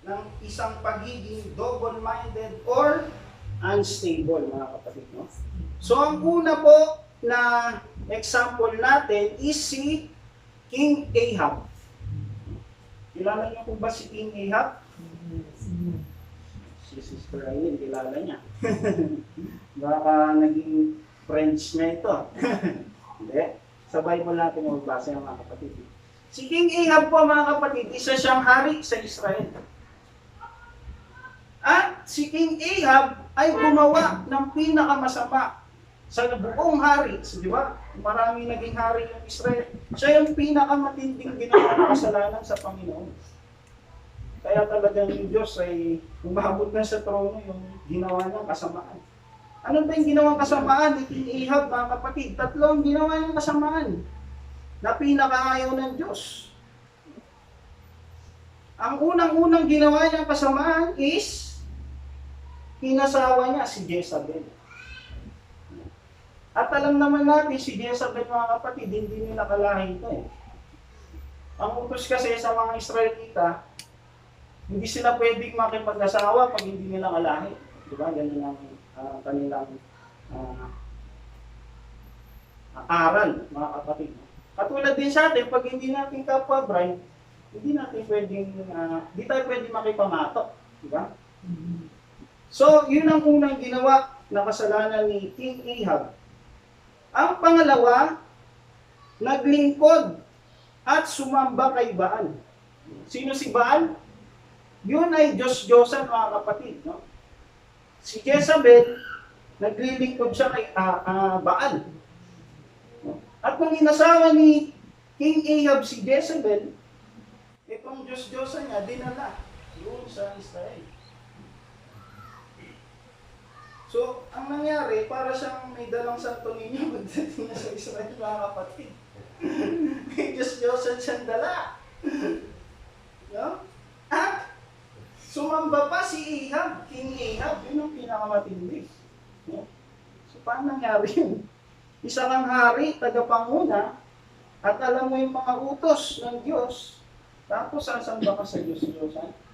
ng isang pagiging double-minded or unstable, mga kapatid. No? So, ang una po na example natin is si King Ahab. Kilala niyo po ba si King Ahab? Si Sister Aileen, kilala niya. Baka naging friends niya ito. Hindi. Sa Bible natin magbasa yung mga kapatid. Si King Ahab po, mga kapatid, isa siyang hari sa Israel. At si King Ahab ay gumawa ng pinakamasama sa buong hari. So, di ba? Maraming naging hari yung Israel. Siya yung pinakamatinding ginawa ng kasalanan sa Panginoon. Kaya talagang yung Diyos ay umabot na sa trono yung ginawa niyang kasamaan. Ano ba yung ginawang kasamaan ni King Ahab, mga kapatid? Tatlong ginawa niyang kasamaan na pinakaayaw ng Diyos. Ang unang-unang ginawa niyang kasamaan is kinasawa niya si Jezabel. At alam naman natin si Jezabel, mga kapatid, hindi nila kalahi ito eh. Ang utos kasi sa mga Israelita, hindi sila pwedeng makipag-asawa pag hindi nila kalahi. Diba? Ganun ang kanilang aral, mga kapatid. Katulad din sa atin, pag hindi natin kapwa-bride, hindi tayo pwedeng makipamatok. Diba? So, yun ang unang ginawa na kasalanan ni King Ahab. Ang pangalawa, naglingkod at sumamba kay Baal. Sino si Baal? Yun ay Diyos-Diyosan, mga kapatid. No? Si Jezabel, naglilingkod siya kay Baal. No? At kung inasawa ni King Ahab si Jezabel, itong Diyos-Diyosan niya dinala doon sa Israel. So, ang nangyari, para siyang may dalang Santo Niño pagdating niya sa Israel, mga kapatid. May Diyos-Diyosan siyang dala. No? At sumamba pa si Ahab, King Ahab, yun ang pinakamatindi. No? So, paano nangyari yun? Isa kang hari, tagapanguna, at alam mo yung mga utos ng Diyos, tapos sasamba ka sa Diyos-Diyosan.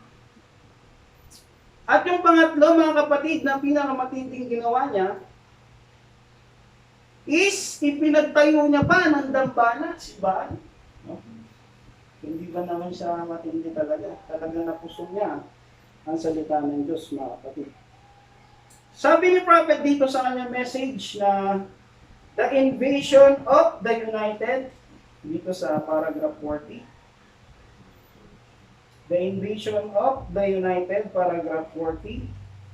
At yung pangatlo, mga kapatid, na pinakamatinding ginawa niya, is ipinagtayo niya pa ng dambana si Baal. No? Hindi ba naman siya matindi talaga? Talagang napusong niya ang salita ng Diyos, mga kapatid. Sabi ni Prophet dito sa kanyang message na the invasion of the United, dito sa paragraph 40, the invasion of the United, paragraph 40.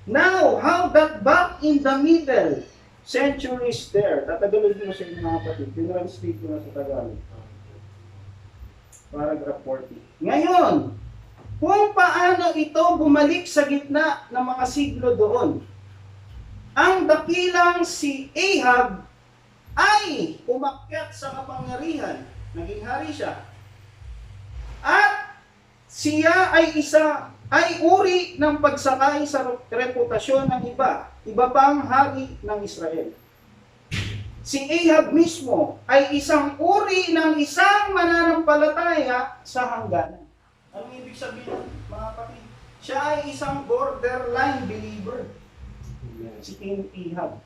Now, how that back in the middle centuries there. Tatagalog ko sa inyo, mga kapatid. Pinranslate ko na sa Tagalog. Paragraph 40. Ngayon, kung paano ito bumalik sa gitna ng mga siglo doon, ang dakilang si Ahab ay umakyat sa kapangyarihan. Naging hari siya. At siya ay uri ng pagsakay sa reputasyon ng iba pang hari ng Israel. Si Ahab mismo ay isang uri ng isang mananampalataya sa hangganan. Anong ibig sabihin, mga kapatid? Siya ay isang borderline believer. Si King Ahab.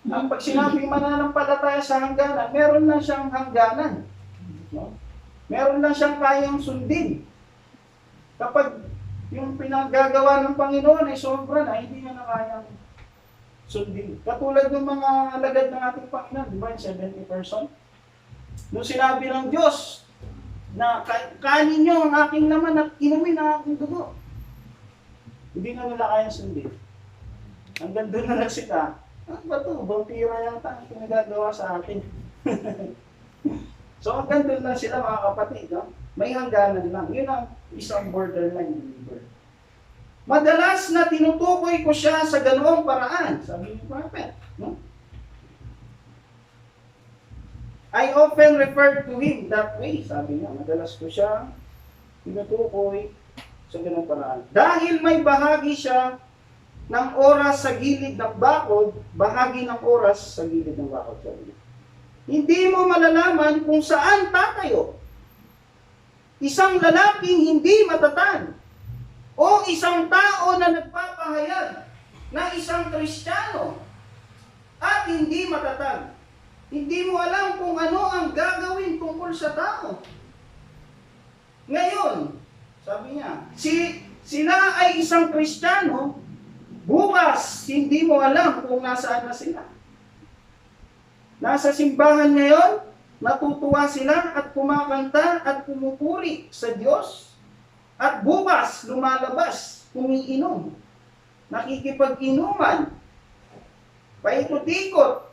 Ang pag sinabing mananampalataya sa hangganan, meron na siyang hangganan. No? Meron lang siyang kayang sundin. Kapag yung pinaggagawa ng Panginoon ay sobra na, hindi niya na kayang sundin. Katulad ng mga alagad ng ating Panginoon, di ba, 70 person? Nung sinabi ng Diyos na kanin niyo ang aking laman at inumin ang aking dugo, hindi na nila kayang sundin. Hanggang doon na lang sila. Ano ba ito? Vampira yata ang pinagagawa sa atin. So, hanggang doon lang sila, mga kapatid. No? May hangganan lang. Yun ang isang borderline believer. Madalas na tinutukoy ko siya sa ganoong paraan. Sabi ni Prophet. No? I often refer to him that way. Sabi niya, madalas ko siya tinutukoy sa ganoong paraan. Dahil may bahagi siya ng oras sa gilid ng bakod, bahagi ng oras sa gilid ng bakod. Sabi niya. Hindi mo malalaman kung saan tatayo. Isang lalaking hindi matatag o isang tao na nagpapahayag na isang Kristiyano at hindi matatag. Hindi mo alam kung ano ang gagawin tungkol sa tao. Ngayon, sabi niya, sila ay isang Kristiyano, bukas hindi mo alam kung nasaan na sila. Nasa simbahan ngayon, natutuwa sila at kumakanta at pumupuri sa Diyos. At bukas, lumalabas, umiinom, nakikipag-inuman, paikot-ikot,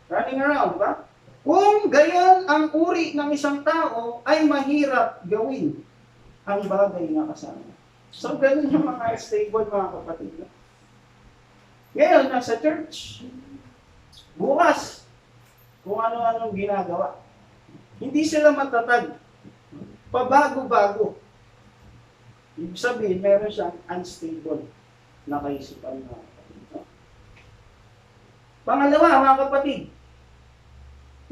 running around, ba? Kung gayon ang uri ng isang tao, ay mahirap gawin ang bagay na kasama. So, ganun yung mga stable, mga kapatid. Ngayon, nasa church, bukas, kung ano-anong ginagawa. Hindi sila matatag. Pabago-bago. Ibig sabihin, meron siyang unstable na kaisipan, mga kapatid. Pangalawa, mga kapatid,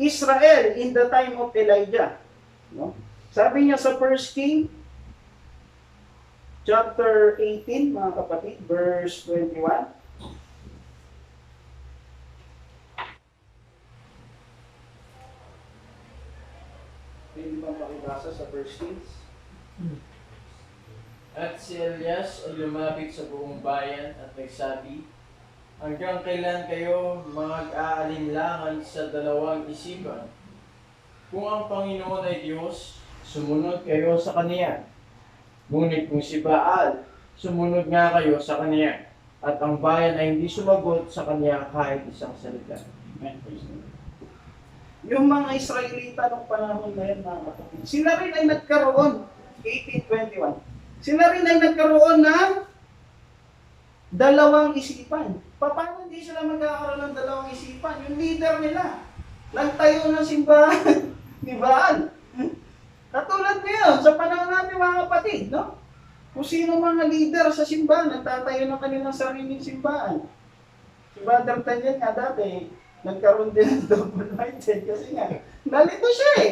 Israel in the time of Elijah. No? Sabi niya sa 1 King, chapter 18, mga kapatid, verse 21. Pwede ba makibasa sa 1 Kings? At si Elias ay lumapit sa buong bayan at nagsabi, hanggang kailan kayo mag-aalinlangan sa dalawang isipan? Kung ang Panginoon ay Diyos, sumunod kayo sa Kaniya. Ngunit kung si Baal, sumunod nga kayo sa Kaniya. At ang bayan ay hindi sumagot sa Kaniya kahit isang salita. Yung mga Israelita nung panahon na yan, mga kapatid, sila rin ay nagkaroon, 1821, sila rin ay nagkaroon ng dalawang isipan. Paano hindi sila magkakaroon ng dalawang isipan? Yung leader nila, nagtayo ng simbahan ni Baal. Katulad ngayon, sa panahon natin, mga kapatid, no? Kung sino mga leader sa simbahan, nagtatayo ng kanilang sariling simbahan. Si Brother Tanyan nga dati, nagkaroon din ng double-minded kasi nga, nalito siya eh.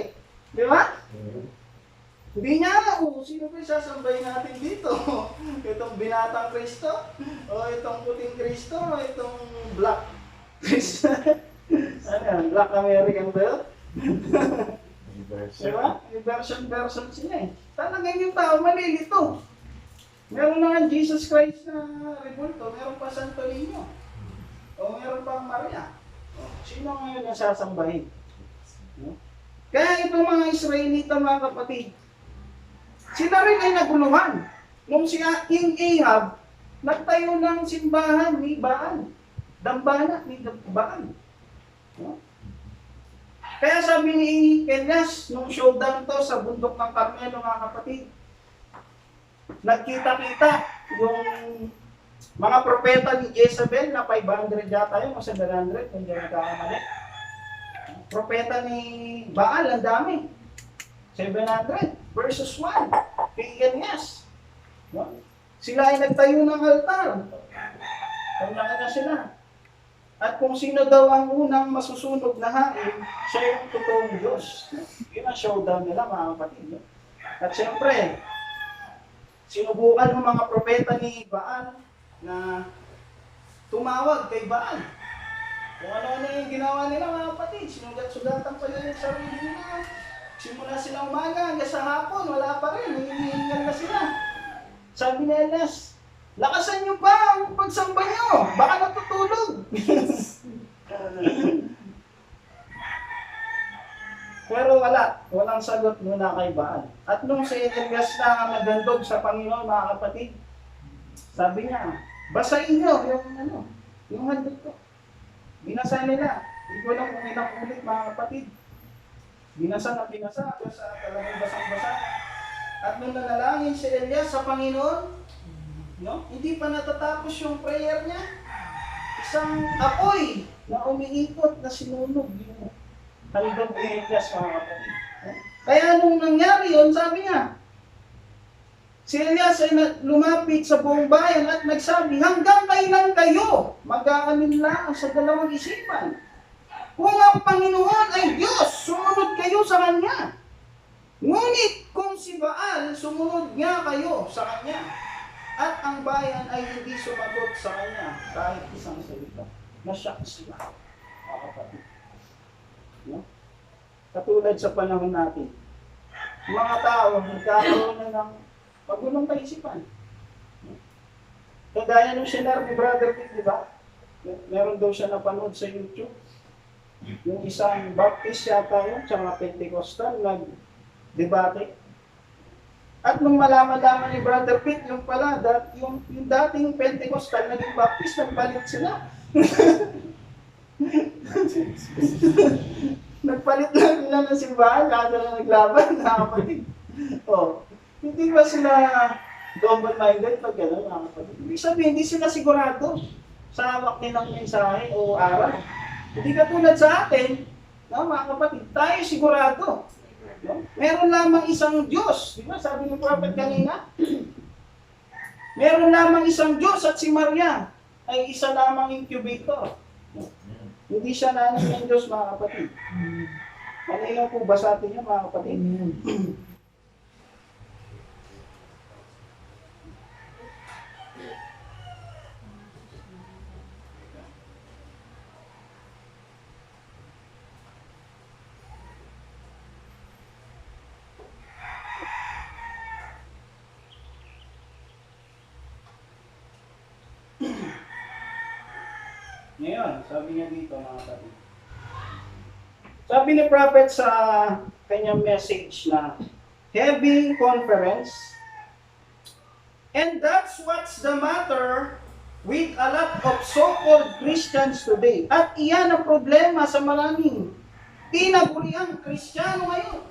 Di ba? Hindi niya alam sino ba sasambahin natin dito. Itong binatang Kristo, o itong puting Kristo, o itong black Kristo. Ano yan? Black American ba yun? Di ba? Yung version sila eh. Talagang yung tao malilito. Meron na nga Jesus Christ na rebulto, meron pa Santo Niño. O meron pa Maria. Sino ngayon ang sasambahin? No? Kaya itong mga Israelita, mga kapatid, sila rin ay naguluhan. Nung si King Ahab, nagtayo ng simbahan ni Baal. Dambana ni Baal. No? Kaya sabi ni Elias, nung showdown to sa bundok ng Carmelo, mga kapatid, nagkita-kita yung mga propeta ni Jezebel na 500 yata yun, o 700, kung hindi nagkakamali. Propeta ni Baal, ang dami. 700 versus 1. Kay Elias. No? Sila ay nagtayo ng altar. Kanya na sila. At kung sino daw ang unang masusunog na hain, siya yung totoong Diyos. Yun ang showdown nila, mga kapatid. No? At siyempre, sinubukan ng mga propeta ni Baal na tumawag kay Baal. Kung ano-ano yung ginawa nila, mga kapatid, sinugat-sugatan pa yun yung sarili nila. Simula sila umaga hanggang sa hapon, wala pa rin, hinihingal na sila. Sabi ni Elias, lakasan nyo ba ang pagsamba nyo? Baka natutulog. Pero walang sagot muna kay Baal. At nung si Elias na ang nagandog sa Panginoon, mga kapatid, sabi niya, basahin nyo yung handog ko. Binasa nila. Hindi ko lang kung ilang ulit, mga kapatid. Binasa na binasa, sa talagang basang-basa. At nung nanalangin si Elias sa Panginoon, no, hindi pa natatapos yung prayer niya. Isang apoy na umiikot na sinunog yung handog ni Elias, mga kapatid. Kaya nung nangyari yun, sabi niya, si Elias ay lumapit sa buong bayan at nagsabi, hanggang kailan kayo mag-aalinlangan sa dalawang isipan? Kung ang Panginoon ay Diyos, sumunod kayo sa Kanya. Ngunit kung si Baal, sumunod nga kayo sa kanya, at ang bayan ay hindi sumagot sa kanya kahit isang salita. Na-shock sila, mga kapatid. No? Katulad sa panahon natin, mga tao nagkakaroon na ng magulong kaisipan. Kagaya nung sinabi ni Brother Pitt, di ba? Meron daw siya napanood sa YouTube. Yung isang Baptist yata yun, tsaka Pentecostal, nag-debate. At nung malaman-laman ni Brother Pitt, yung pala, yung dating Pentecostal, naging Baptist, nagpalit sila. Nagpalit lang nila ng simbahan, kaya na naglaban, nakapatid. Oh, hindi ba sila double-minded pag gano'n, mga kapatid? Ibig sabihin, hindi sila sigurado sa hawak nilang mensahe o aral. Hindi katulad sa atin, no, mga kapatid, tayo sigurado. No? Meron lamang isang Diyos. Di ba? Sabi ng prophet kanina, meron lamang isang Diyos at si Maria ay isa lamang incubator. Hindi siya nanay ng Diyos, mga kapatid. Ano po ba sa atin yan, mga kapatid? Ngayon, sabi niya dito, mga kapatid. Sabi ni prophet sa kanyang message na heavy conference, and that's what's the matter with a lot of so-called Christians today. At iyan ang problema sa maraming tinaguriang Kristiyano ngayon.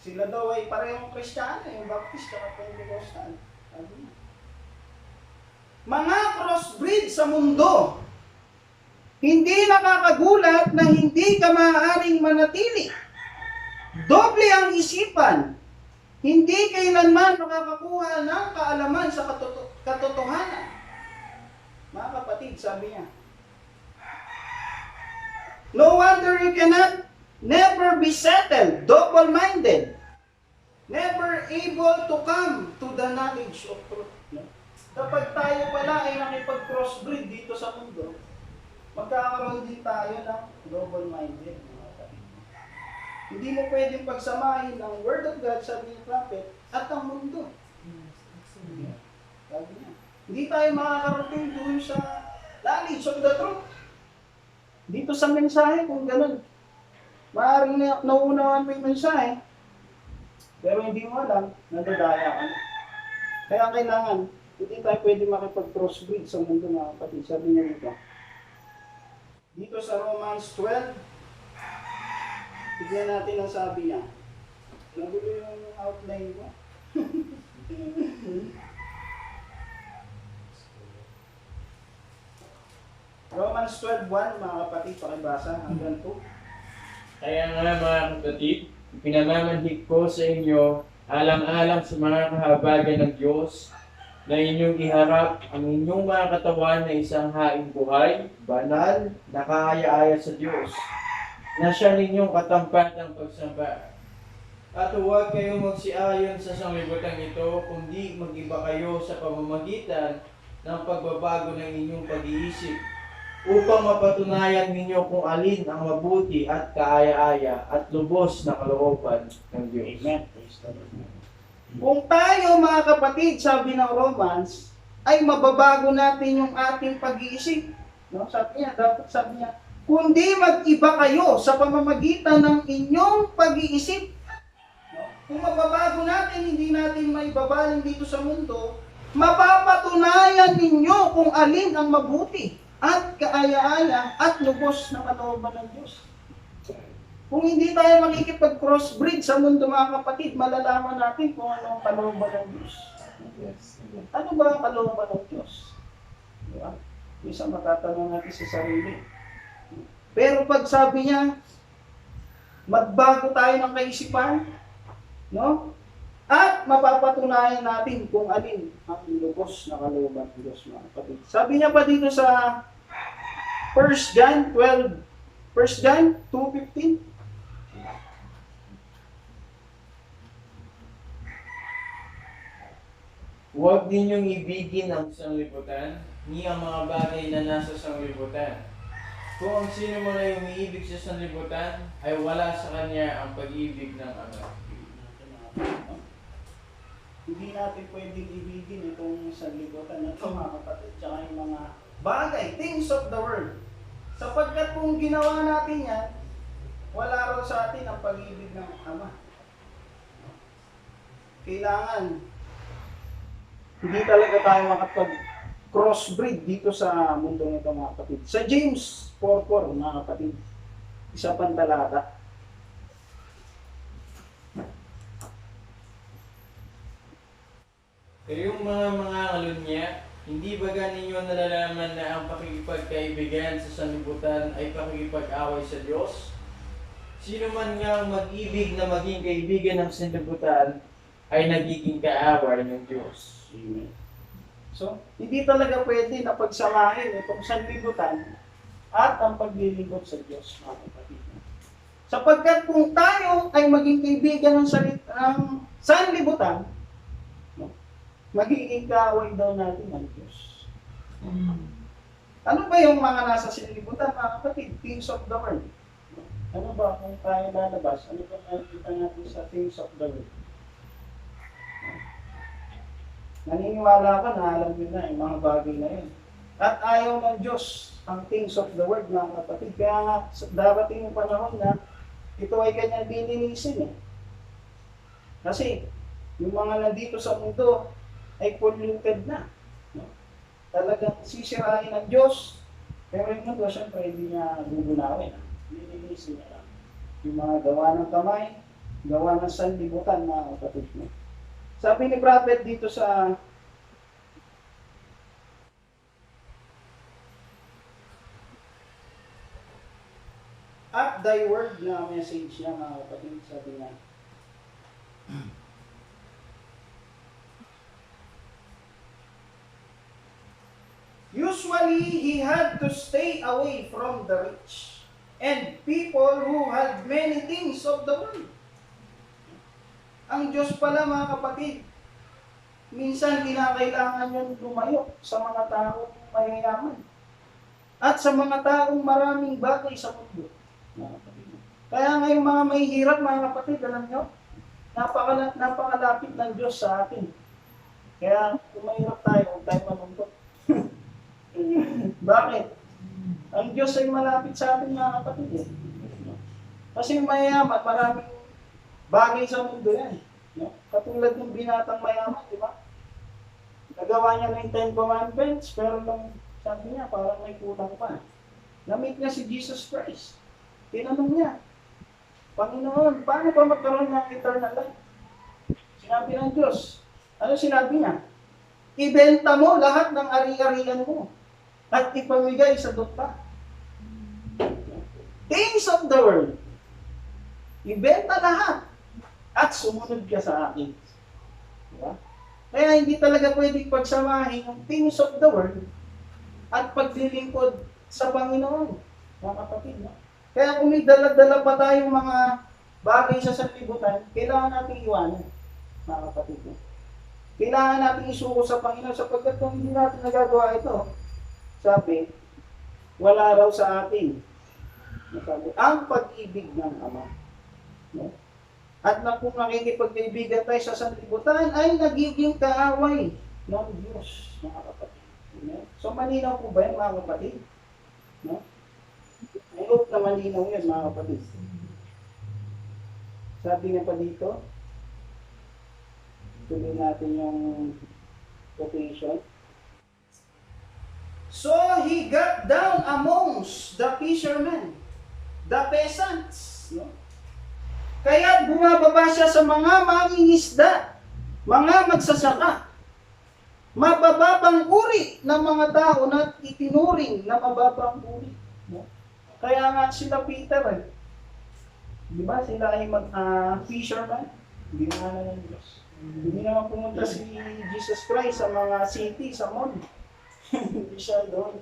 Sila daw ay parehong Kristiyano, yung Baptist at Pentecostal. Mga crossbreed sa mundo. Hindi nakakagulat na hindi ka maaaring manatili. Doble ang isipan. Hindi kailanman makakakuha ng kaalaman sa katotohanan. Mga kapatid, sabi niya. No wonder you cannot never be settled, double-minded, never able to come to the knowledge of truth. Kapag tayo pala ay nakipag-crossbreed dito sa mundo, magkakaroon din tayo ng double-minded. Hindi mo pwedeng pagsamahin ang Word of God, sabi ng prophet, at ang mundo. Sabi niya. Hindi tayo makakarating doon sa knowledge of the truth. Dito sa mensahe, kung ganun, maaaring nauunawaan mo yung mensahe, pero hindi mo alam, nadadaya ka. Kaya kailangan, hindi tayo pwede makipag-crossbreed sa mundo, mga kapatid. Sabi niya dito. Dito sa Romans 12, tignan natin ang sabi niya. Nagulo yung outline ko. Romans 12:1, mga kapatid, pakibasa hanggang 2. Kaya nga mga kapatid, pinanamanhik ko sa inyo alang-alang sa mga kahabagan ng Diyos na inyong iharap ang inyong mga katawan na isang haing buhay, banal, nakahaya-aya sa Diyos, na siya ninyong katampatang pagsamba. At huwag kayong magsiayon sa sanglibutan ito, kundi mag-iba kayo sa pamamagitan ng pagbabago ng inyong pag-iisip, upang mapatunayan ninyo kung alin ang mabuti at kaaya-aya at lubos na kalooban ng Diyos. Amen. Kung tayo, mga kapatid, sabi ng Romans, ay mababago natin yung ating pag-iisip. No? Sabi niya, kundi mag-iba kayo sa pamamagitan ng inyong pag-iisip. No? Kung mababago natin, hindi natin maibabaling dito sa mundo, mapapatunayan ninyo kung alin ang mabuti at kaaya-aya at lubos na kalooban ng Diyos. Kung hindi tayo makikipag-crossbreed sa mundo, mga kapatid, malalaman natin kung ano ang kalooban ng Diyos. Ano ba ang kalooban ng Diyos? Diba? Isa matatanong natin sa sarili. Pero pag sabi niya, magbago tayo ng kaisipan, no? At mapapatunayan natin kung alin ang lubos na kalooban ng Diyos, mga kapatid. Sabi niya pa dito sa 1 John 2:15, Huwag ninyong ibigin ang sanglibutan, ni ang mga bagay na nasa sanglibutan. Kung ang sino man ay umiibig sa sanlibutan, ay wala sa kanya ang pag-ibig ng Ama. Hindi natin pwedeng ibigin itong sanlibutan na ito, mga kapatid, tsaka yung mga bagay, things of the world. Sapagkat kung ginawa natin yan, wala raw sa atin ang pag-ibig ng Ama. Kailangan, hindi talaga tayo makapag-crossbreed dito sa mundo nito, mga kapatid. Sa James 4:4, mga kapatid, isa pang talata. Kayong mga kalunya, hindi baga ninyo nalalaman na ang pakikipagkaibigan sa sanlibutan ay pakikipag-away sa Diyos? Sino man nga ang mag-ibig na maging kaibigan ng sanlibutan ay nagiging kaaway ng Diyos. Amen. So, hindi talaga pwede na pagsamahin itong sanlibutan at ang paglilingkod sa Diyos, mga kapatid. Sapagkat kung tayo ay maging kaibigan ng sanlibutan, no, magiging kaaway daw natin ng Diyos. Ano ba yung mga nasa sanlibutan, mga kapatid? Things of the world. Ano ba kung tayo lalabas? Ano ba nakikita natin sa things of the world? Naniniwala ka na alam nyo na yung mga bagay na yun. At ayaw ng Diyos ang things of the world, mga kapatid. Kaya nga, darating yung panahon na ito ay kanyang dininisin eh. Kasi, yung mga nandito sa mundo ay polluted na. No? Talagang sisirain ng Diyos. Pero yung mundo, syempre, hindi niya gugunawin. Dininisin niya lang. Yung mga gawa ng kamay, gawa ng sanlibutan, mga kapatid mo. Sabi ni Prophet dito sa at thy word na message niya, mga kapatid, sabi niya. Usually, he had to stay away from the rich and people who had many things of the world. Ang Diyos pala, mga kapatid, minsan kinakailangan niyang lumayo sa mga taong mayayaman at sa mga taong maraming bagay sa mundo. Mga kapatid. Kaya ngayong mga mahihirap, mga kapatid, alam niyo, napakalapit ng Diyos sa atin. Kaya kung mahirap tayo, huwag tayo malungkot. Bakit? Ang Diyos ay malapit sa atin, mga kapatid. Kasi mayayaman, maraming bagay sa mundo yan. No? Katulad ng binatang mayaman, di ba? Nagawa niya ng 10 commandments, pero nung sabi niya, parang may kulang pa. Na-meet niya si Jesus Christ. Tinanong niya, Panginoon, paano ba magkaroon ng eternal life? Sinabi ng Diyos. Ano sinabi niya? Ibenta mo lahat ng ari-arian mo at ipamigay sa dukha. Things of the world. Ibenta lahat at sumunod ka sa akin. Diba? Kaya hindi talaga pwedeng pagsamahin ang things of the world at paglilingkod sa Panginoon. Mga kapatid, no? Kaya kung may dala-dala pa tayong mga bagay sa sanlibutan, kailangan natin iwanan. Mga kapatid, no? Kailangan natin isuko sa Panginoon sapagkat kung hindi natin nagagawa ito, sabi, wala raw sa atin. Sabi, ang pag-ibig ng Ama. No? At na kung nakikipagkaibigan tayo sa sanlibutan, ay nagiging kaaway ng Diyos, mga kapatid. No? So, malinaw po ba yan, mga kapatid? No? I hope na malinaw yan, mga kapatid. Sabi nga pa dito, tuloy natin yung quotation. So he got down amongst the fishermen, the peasants. No? Kaya bumababa siya sa mga mangingisda, mga magsasaka, mabababang uri ng mga tao na itinuring na mababang uri. No? Kaya nga sila Peter, di ba sila ay fisherman? Hindi na ng Diyos. Hindi naman pumunta si Jesus Christ sa mga city, sa mall. Hindi siya doon.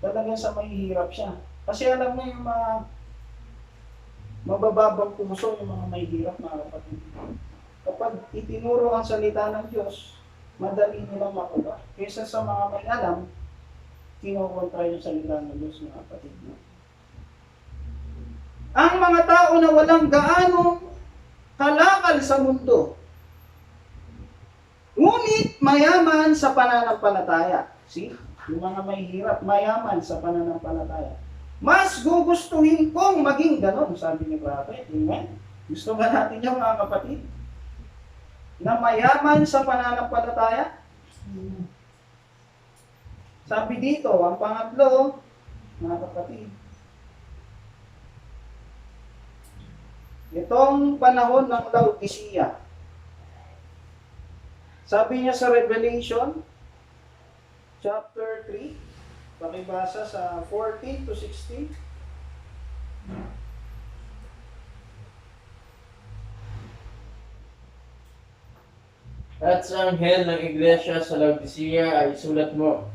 Talagang sa mahihirap siya. Kasi alam niya yung mga mabababang puso, yung mga mahihirap, mga kapatid. Kapag itinuro ang salita ng Diyos, madali nilang makuha. Kaysa sa mga may alam, kinukontra yung salita ng Diyos, mga kapatid. No? Ang mga tao na walang gaanong kalakal sa mundo, ngunit mayaman sa pananampalataya. See? Yung mga may hirap, mayaman sa pananampalataya. Mas gugustuhin kong maging ganon, sabi ni Prophet. Amen? Gusto ba natin yung mga kapatid? Na mayaman sa pananampalataya? Sabi dito, ang pangatlo, mga kapatid, itong panahon ng Laodicea. Sabi niya sa Revelation, chapter 3, pakibasa sa 14 to 16. At sa anghel ng iglesia sa Laodicea ay isulat mo,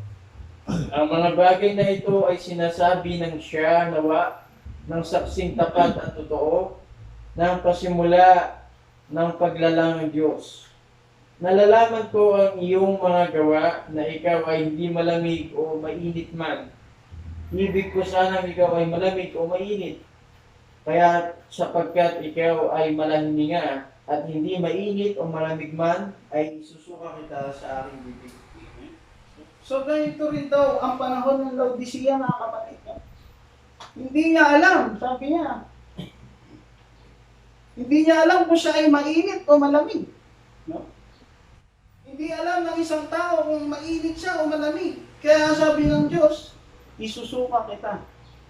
ang mga bagay na ito ay sinasabi ng siya nawa ng saksing tapat at totoo ng pasimula ng paglalang ng Diyos. Nalalaman ko ang iyong mga gawa na ikaw ay hindi malamig o mainit man. Ibig ko sanang ikaw ay malamig o mainit. Kaya sapagkat ikaw ay malahininga at hindi mainit o malamig man, ay isusuka kita sa aking bibig. So ganito rin daw ang panahon ng Laodicea, mga kapatid. Hindi niya alam, sabi niya. Hindi niya alam kung siya ay mainit o malamig. No? Hindi alam ng isang tao kung mainit siya o malamig. Kaya sabi ng Diyos, isusuka kita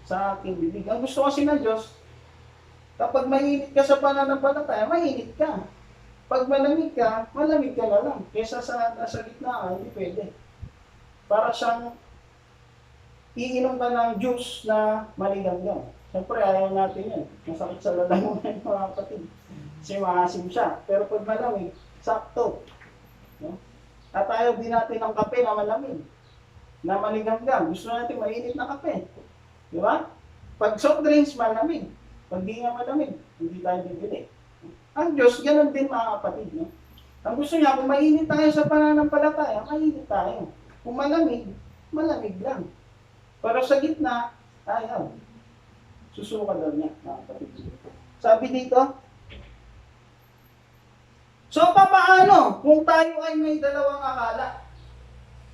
sa aking bibig. Ang gusto kasi ng Diyos, kapag mainit ka sa pananampalataya, mainit ka. Pag malamig ka na lang. Kesa sa nasa gitna, hindi pwede. Para siyang iinom ka ng juice na maligamgam. Siyempre, ayaw natin yan. Masakit sa lalamunan mga kapatid. Kasi maasim siya. Pero pag malamig, sakto. No? At ayaw din natin ng kape na malamig. Na maligamgam. Gusto natin mainit na kape. Di ba? Pag soft drinks, malamig. Pag di nga malamig, hindi tayo bibili. Ang Diyos, ganun din mga kapatid. No? Ang gusto niya, kung mainit tayo sa pananampalataya, mainit tayo. Kung malamig, malamig lang. Pero sa gitna, ayaw. Susuka daw niya, mga kapatid. Sabi dito, so papaano kung tayo ay may dalawang akala?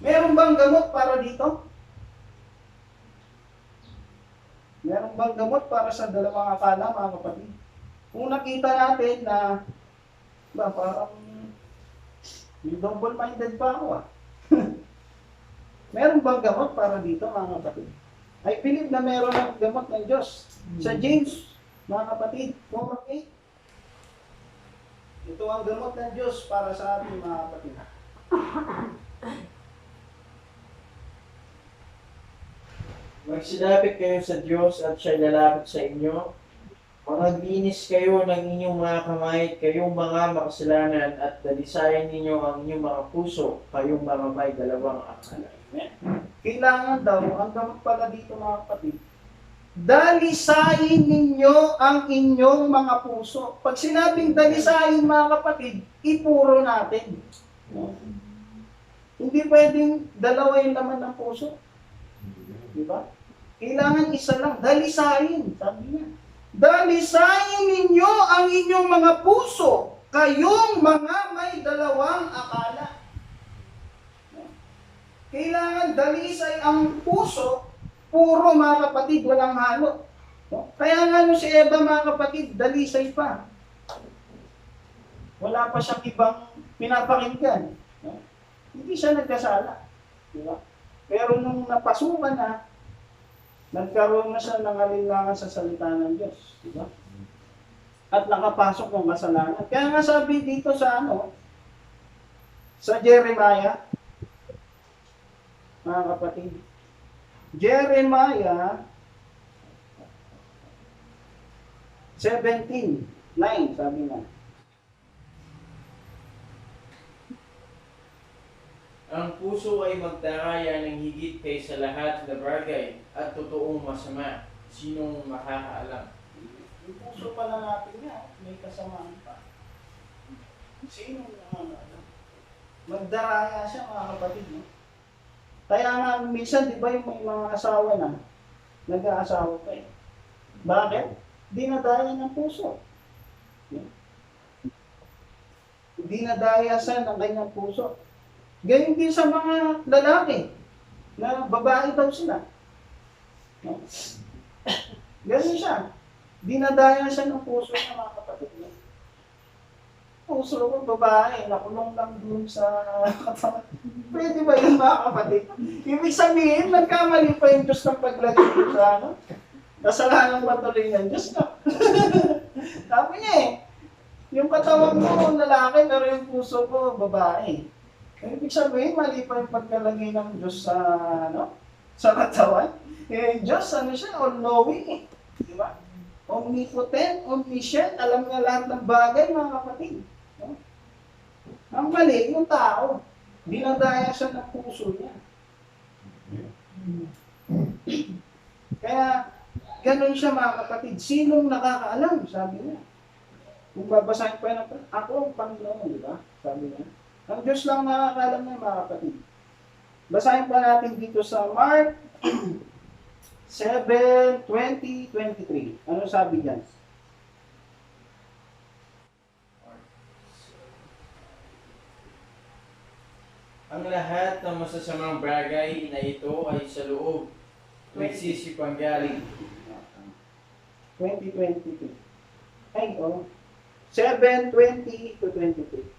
Meron bang gamot para dito? Meron bang gamot para sa dalawang akala, mga kapatid? Kung nakita natin na, parang may double-minded pa ako ah. Meron bang gamot para dito, mga kapatid? I believe na meron ng gamot ng Diyos. Sa James, mga kapatid, 4:8. Ito ang gamot ng Diyos para sa ating mga kapatid. Magsilapit kayo sa Diyos at siya'y lalapit sa inyo. Maglinis kayo ng inyong mga kamay, kayong mga makasalanan, at dalisayan ninyo ang inyong mga puso, kayong mga may dalawang akala. Kailangan daw, ang gamot pala dito, mga kapatid, dalisayin ninyo ang inyong mga puso. Pag sinabing dalisayin, mga kapatid, ipuro natin. No? Hindi pwedeng dalawa yung laman ng puso. Di ba? Kailangan isa lang. Dalisayin, sabi niya. Dalisayin ninyo ang inyong mga puso, kayong mga may dalawang akala. Kailangan dalisay ang puso, puro mga kapatid, walang halo. Kaya nga si Eva, mga kapatid, dalisay pa. Wala pa siyang ibang pinapakinggan. Hindi siya nagkasala. Diba? Pero nung napasukan na, nagkaroon na siya ng alinlangan sa salita ng Diyos. Diba? At nakapasok ng kasalanan. Kaya nga sabi dito sa sa Jeremiah, mga kapatid, Jeremiah 17:9, sabi nga. Ang puso ay magdaraya ng higit kaysa lahat na bagay at totoong masama. Sinong makakaalam? Yung puso pala natin nga, may kasamaan pa. Sinong nakakaalam? Magdaraya siya mga kapatid. No? Kaya nga minsan, di ba yung may mga asawa na, nag-aasawa pa eh. Bakit? Dinadaya ng puso. Dinadaya siya ng kanyang puso. Ganyan din sa mga lalaki, na babae daw sila. No? Ganyan siya. Dinadaya siya ng puso ng mga kapatid niya. Puso ko, babae, nakulong lang dun sa katawan. Pwede ba yun mga kapatid? Ibig sabihin, nagkamali pa yung Diyos ng paglagay ko sa ano? Kasalanan patuloy ng Diyos na. Sabi niya eh, yung katawan mo lalaki, pero yung puso ko babae. Ibig sabihin, mali pa yung pagkalagay ng Diyos sa ano? Sa katawan. Eh, Diyos, ano siya? All-knowing eh. Di ba? Omnipotent, omniscient, alam niya lahat ng bagay, mga kapatid. No? Ang mali, yung tao. Dinadaya siya ng puso niya. Kaya, ganun siya mga kapatid. Sinong nakakaalam? Sabi niya. Kung babasahin pa yun, ako ang Panginoon, di ba? Sabi niya. Ang Diyos lang nakakaalam niya mga kapatid. Basahin pa natin dito sa Mark 7:20-23. Ano sabi diyan? Ang lahat ng masasamang bagay na ito ay sa loob, nagsisipanggaling. 20:22. Ay, oh. 7:20-23.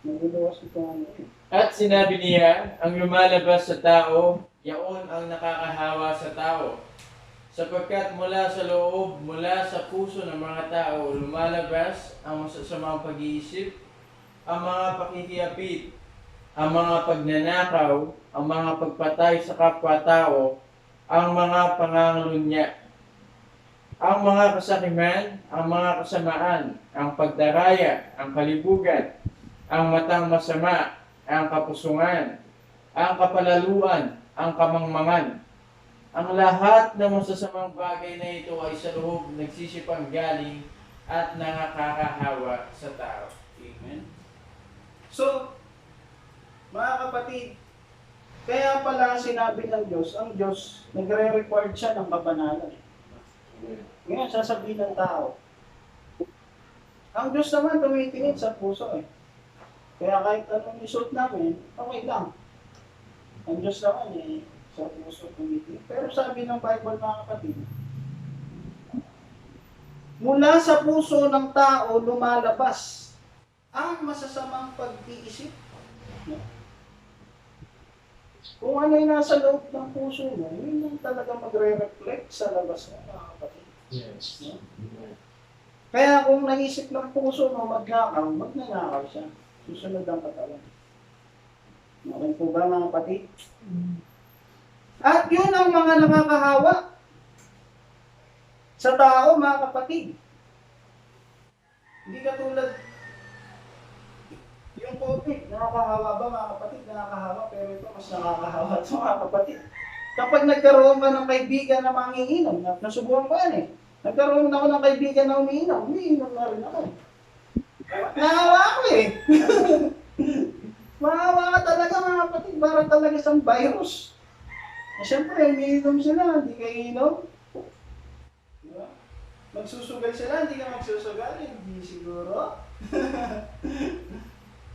Nagulos ito ano eh. At sinabi niya, ang lumalabas sa tao, yaon ang nakakahawa sa tao. Sapagkat mula sa loob, mula sa puso ng mga tao, lumalabas ang masasamang pag-iisip, ang mga pakikiapit, ang mga pagnanakaw, ang mga pagpatay sa kapwa-tao, ang mga pangangalunya, ang mga kasakiman, ang mga kasamaan, ang pagdaraya, ang kalibugan, ang matang masama, ang kapusungan, ang kapalaluan, ang kamangmangan. Ang lahat ng masasamang bagay na ito ay sa loob nagsisipanggaling at nakakahawa sa tao. Amen. So, mga kapatid, kaya pala sinabi ng Diyos, ang Diyos, nagre-record siya ng kabanalan. Ngayon, sasabihin ng tao, ang Diyos naman tumitingin sa puso eh. Kaya kahit anong isuot namin, okay lang. Ang Diyos naman eh, sa puso tumitingin. Pero sabi ng Bible mga kapatid, mula sa puso ng tao lumalabas ang masasamang pag-iisip. Kung ano yung nasa loob ng puso mo, yun yung talaga magre-reflect sa labas mo mga kapatid. Yes. No? Kaya kung naisip ng puso mo magnakaw, magnanakaw siya. Susunod ang katawan. Okay po ba mga kapatid? At yun ang mga nakakahawa sa tao mga kapatid. Hindi katulad yung COVID, nakakahawa ba mga kapatid? Nakakahawa, pero ito mas nakakahawa ito mga kapatid. Kapag nagkaroon ka ng kaibigan na manginginom, nasubukan ko yan eh. Nagkaroon ako ng kaibigan na umiinom na rin ako. Nahawa ako eh. Mahawa ka talaga mga kapatid, para talaga isang virus. Siyempre, umiinom sila, hindi ka iinom. Diba? Magsusugal sila, hindi ka magsusugal, hindi siguro.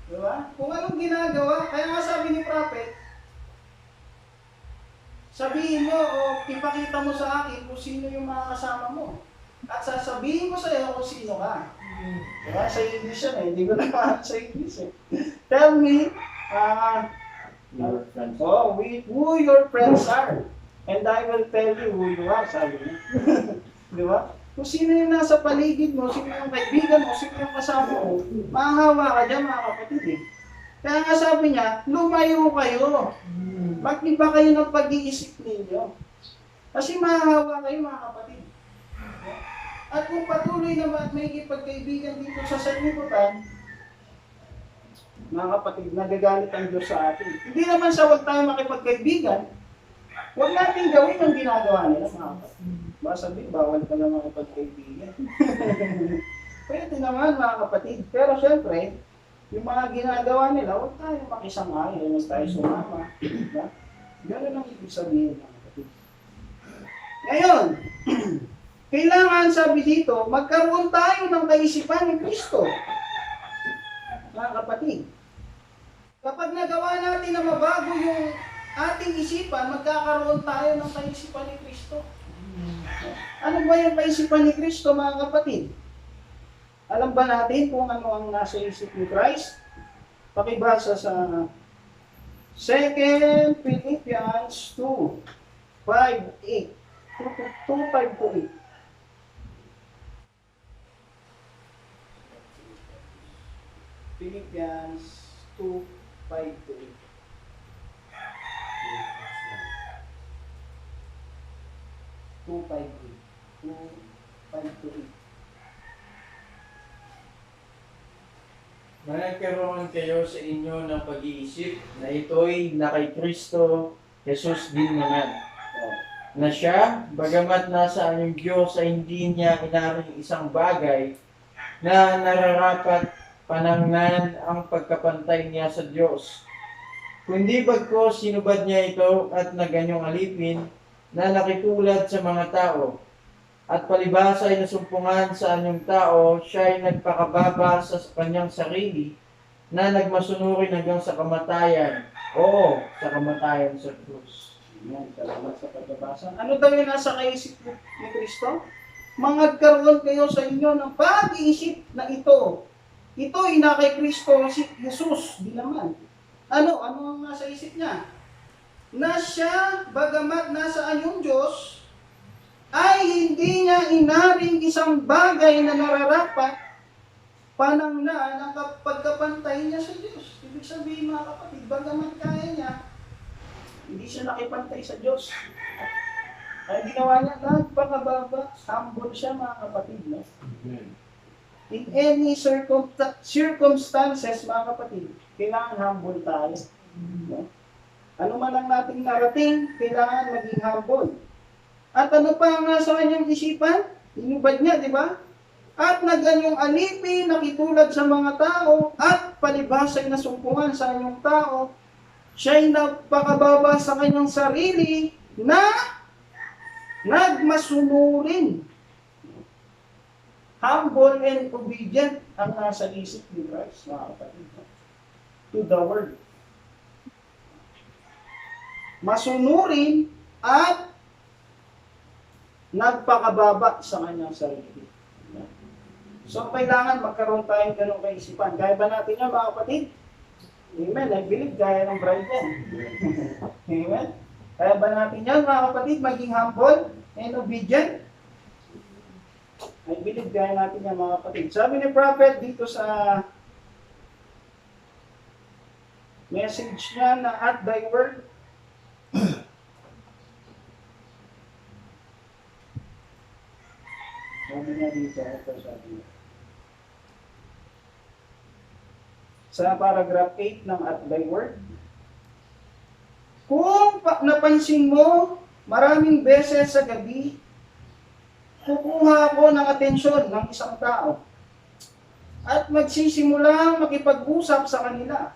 Diba? Kung anong ginagawa, kaya nga sabi ni Prophet, sabihin mo o ipakita mo sa akin kung sino yung mga kasama mo. At sasabihin ko sa iyo kung sino ka. Diba? Sa English yan eh, hindi ko na maaari sa English eh. Tell me, who your friends are. And I will tell you who you are, sabi niya. Diba? Kung sino yung nasa paligid mo, sino yung kaibigan mo, sino yung kasama mo, mahahawa ka dyan mga kapatid eh. Kaya nga sabi niya, lumayo kayo. Mag-iba kayo ng pag-iisip ninyo. Kasi mahahawa kayo mga kapatid. At kung patuloy naman may ipagkaibigan dito sa sanlibutan, mga kapatid, nagagalit ang Diyos sa atin. Hindi naman sa huwag tayo makipagkaibigan, huwag natin gawin ang ginagawa nila mga kapatid. Baka sabihin, bawal ka lang makipagkaibigan. Pwede naman mga kapatid. Pero syempre, Yung mga ginagawa nila, huwag tayo makisama-ayon, huwag tayo sumama. Diba? Ganun ang ibig sabihin ng kapatid. Ngayon, kailangan sabi dito, magkaroon tayo ng kaisipan ni Kristo. Mga kapatid, kapag nagawa natin na mabago yung ating isipan, magkakaroon tayo ng kaisipan ni Kristo. Ano ba yung kaisipan ni Kristo, mga kapatid? Alam ba natin kung ano ang nasa isip ni Christ? Pakibasa sa 2 Philippians 2:5-8. 2:5-8. Philippians 2:5-8. 2:5-8. Nagkaroon kayo sa inyo ng pag-iisip na ito'y na kay Kristo Jesus din naman. Na siya, bagamat nasa anyong Diyos ay hindi niya inaring isang bagay na nararapat panangnan ang pagkapantay niya sa Diyos. Kundi bagko sinubad niya ito at naganyong alipin na nakitulad sa mga tao. At palibasa ay nasumpungan sa anyong tao, siya ay nagpakababa sa kanyang sarili na nagmasunurin hanggang sa kamatayan. Oo, sa kamatayan sa krus. Yan, salamat sa pagbabasa. Ano daw yung nasa kaisip ni Kristo? Magkaroon kayo sa inyo ng pag-iisip na ito. Ito ay na kay Kristo si Jesus, di naman. Ano ang nasa isip niya? Na siya, bagamat nasa anyong Diyos, ay hindi niya inaring isang bagay na nararapat panangnan ang pagkapantay niya sa Diyos. Ibig sabihin, mga kapatid, bagamat kaya niya, hindi siya nakipantay sa Diyos. Kaya ginawa niya, nagpakababa, humble siya, mga kapatid. No? In any circumstances, mga kapatid, kailangan humble tayo. No? Ano man ang nating narating, kailangan maging humble. At ano pa ang nasa kanyang isipan? Inubad niya, di ba? At naganyong alipin, nakitulad sa mga tao, at palibasay na sumpungan sa anyong tao, siya'y nagpakababa sa kanyang sarili na nagmasunurin. Humble and obedient ang nasa isip ni Christ, mga kapatid. To the word. Masunurin at nagpakababa sa kanyang sarili. So, kailangan magkaroon tayong ganong kaisipan. Kaya ba natin yan, mga kapatid? Amen. I believe gaya ng bride yan. Amen. Kaya ba natin yan, mga kapatid, maging humble and obedient? I believe gaya natin yan, mga kapatid. Sabi ni Prophet dito sa message niya na at thy word, sabi niya dito, ito sabi niya. Sa paragraph 8 ng At Thy Word, kung napansin mo, maraming beses sa gabi, kukuha ako ng atensyon ng isang tao at magsisimulang makipag-usap sa kanila.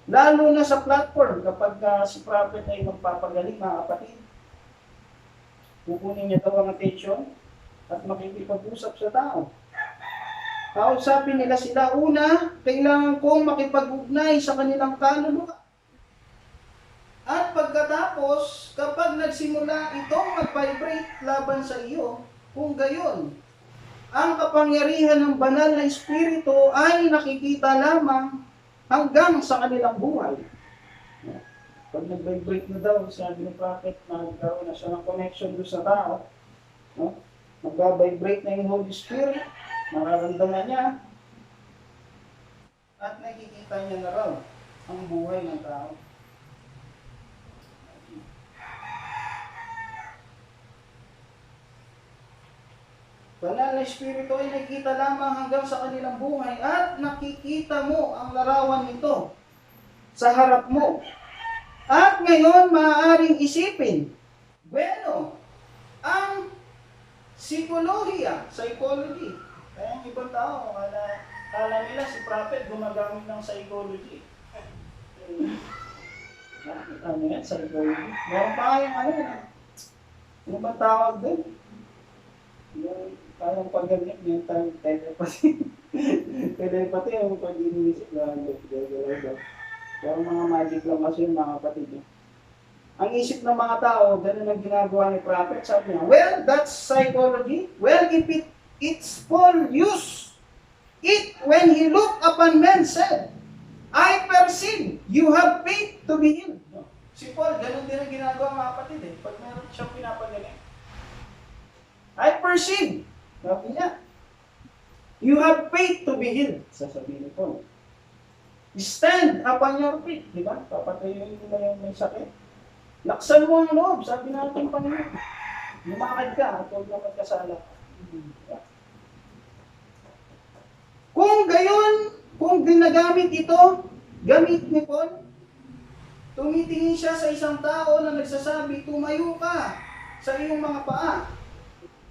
Lalo na sa platform, kapag si prophet ay magpapagaling, mga kapatid, kukunin niya daw ang atensyon at makikipag-usap sa tao. Kausapin nila sila. Una, kailangan kong makipag-ugnay sa kanilang kaluluwa. At pagkatapos, kapag nagsimula itong mag-vibrate laban sa iyo, kung gayon, ang kapangyarihan ng banal na espiritu ay nakikita lamang hanggang sa kanilang buhay. Pag nag-vibrate na daw, sabi ng prophet, nagkaroon na siya ng connection doon sa tao. No? Mag-vibrate na yung Holy Spirit, nararamdaman niya, at nakikita niya na raw ang buhay ng tao. Banal na Espiritu ay nakikita lamang hanggang sa kanilang buhay at nakikita mo ang larawan nito sa harap mo. At ngayon, maaaring isipin, bueno, ang psychology, kaya ang ibang tao, wala, Kala nila si prophet gumagamit ng psychology. Ano yan, psychology? Meron pa kayong ano ba tawag din? Yung parang paggamit yung telepathy. Telepathy yung pag-inisip na gagawin. Pero mga magic lang kasi yung mga kapatid niya. Ang isip ng mga tao, ganun ang ginagawa ni prophet. Sabi niya, well, that's psychology. Well, if it's Paul used it when he looked upon men said, I perceive you have faith to be healed. Si Paul, ganun din ang ginagawa mga kapatid eh. Pag meron siyang pinapagaling. I perceive. Sabi niya, you have faith to be healed. Sasabihin ni Paul. Stand upon your feet. Di ba? Papatayuin mo na yung may sakit. Laksan mo ang loob. Sabi natin Panginoon. Lumakad ka at huwag na magkasala. Kung gayon, kung ginagamit ito, gamit ni Paul, tumitingin siya sa isang tao na nagsasabi, tumayo ka sa iyong mga paa.